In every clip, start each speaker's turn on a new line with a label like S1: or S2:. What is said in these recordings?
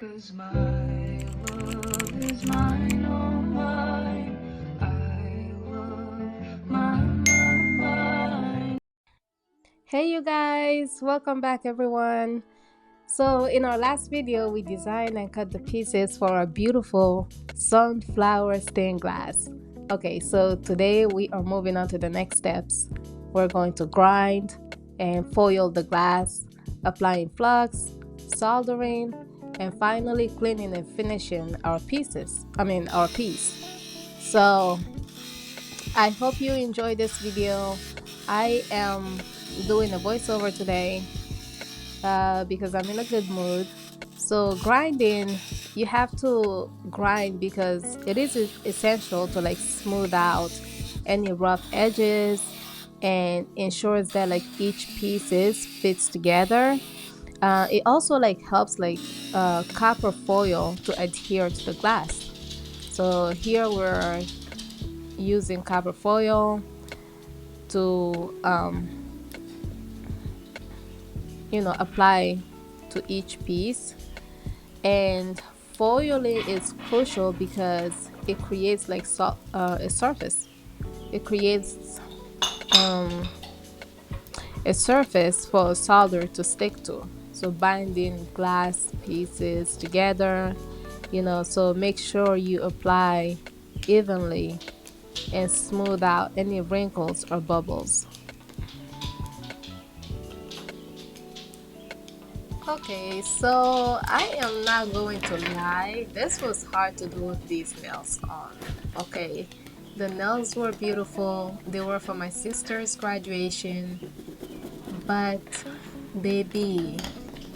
S1: 'Cause my love is mine, oh mine. I love mine.
S2: Hey you guys, welcome back everyone. So in our last video we designed and cut the pieces for our beautiful sunflower stained glass. Okay, so today we are moving on to the next steps. We're going to grind and foil the glass, applying flux, soldering, and finally cleaning and finishing our piece. So I hope you enjoyed this video. I am doing a voiceover today because I'm in a good mood. So grinding, you have to grind because it is essential to like smooth out any rough edges and ensures that like each pieces fits together. It also like helps like copper foil to adhere to the glass. So here we're using copper foil to apply to each piece. And foiling is crucial because it creates like a surface. It creates a surface for a solder to stick to, so binding glass pieces together, so make sure you apply evenly and smooth out any wrinkles or bubbles. Okay, so I am not going to lie, this was hard to do with these nails on. Okay, the nails were beautiful, they were for my sister's graduation, but baby,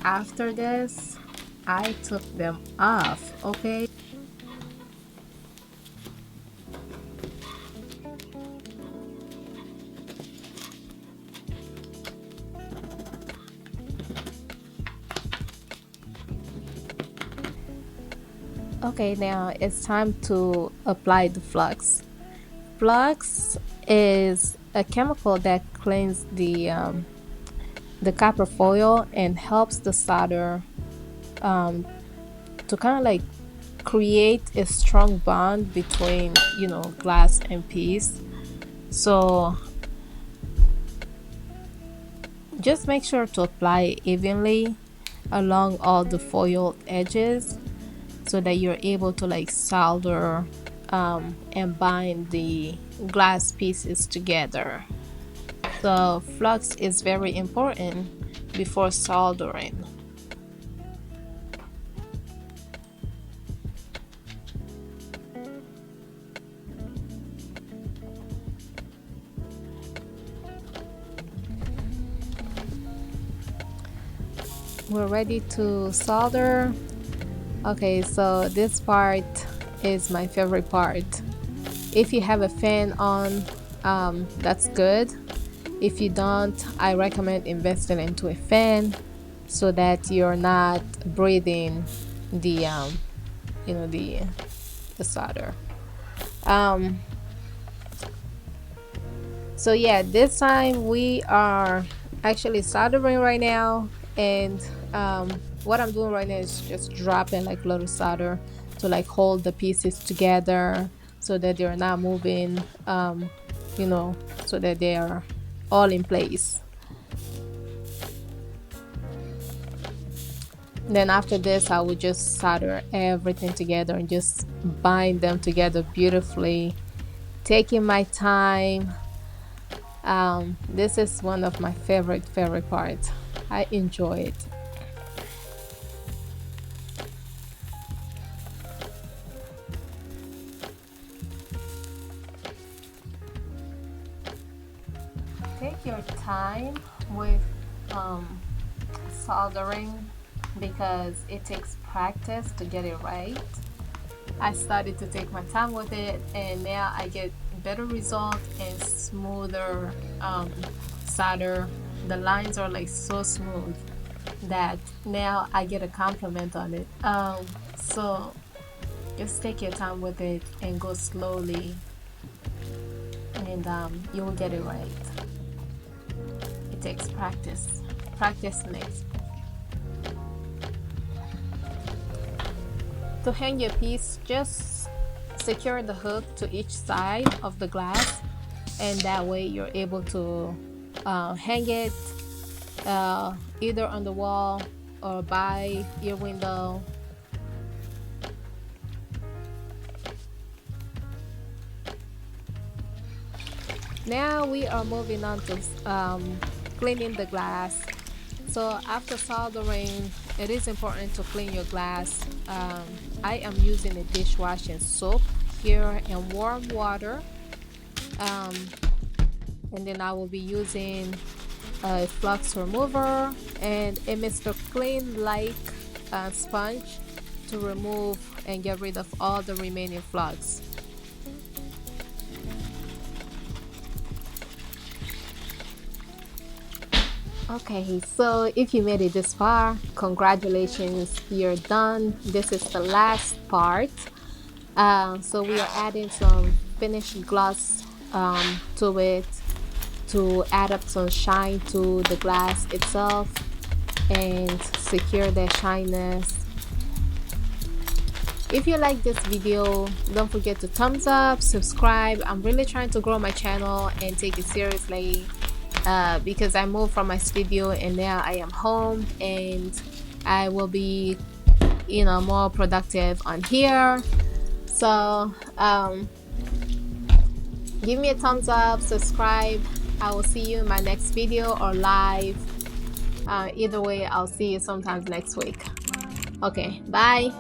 S2: after this I took them off. Okay, now it's time to apply the flux. Flux is a chemical that cleans the copper foil and helps the solder to kind of like create a strong bond between glass and piece. So just make sure to apply it evenly along all the foiled edges so that you're able to like solder and bind the glass pieces together. So flux is very important before soldering. We're ready to solder. Okay, so this part is my favorite part. If you have a fan on, that's good. If you don't, I recommend investing into a fan so that you're not breathing the the solder. So yeah, this time we are actually soldering right now, and what I'm doing right now is just dropping like little solder to like hold the pieces together so that they're not moving, so that they are all in place. Then after this I would just solder everything together and just bind them together beautifully, taking my time. This is one of my favorite parts. I enjoy it. Take your time with soldering because it takes practice to get it right. I started to take my time with it, and now I get better result and smoother solder. The lines are like so smooth that now I get a compliment on it. So just take your time with it and go slowly, and you will get it right. It takes practice. Practice makes To hang your piece, just secure the hook to each side of the glass, and that way you're able to hang it either on the wall or by your window. Now we are moving on to cleaning the glass. So after soldering, it is important to clean your glass. I am using a dishwashing soap here and warm water, and then I will be using a flux remover and a Mr. Clean like sponge to remove and get rid of all the remaining flux. Okay, so if you made it this far, congratulations, you're done. This is the last part. So we are adding some finished gloss to it to add up some shine to the glass itself and secure the shyness. If you like this video, don't forget to thumbs up, subscribe. I'm really trying to grow my channel and take it seriously because I moved from my studio and now I am home, and I will be, you know, more productive on here. So give me a thumbs up, subscribe. I will see you in my next video or live. Either way, I'll see you sometimes next week. Okay, bye.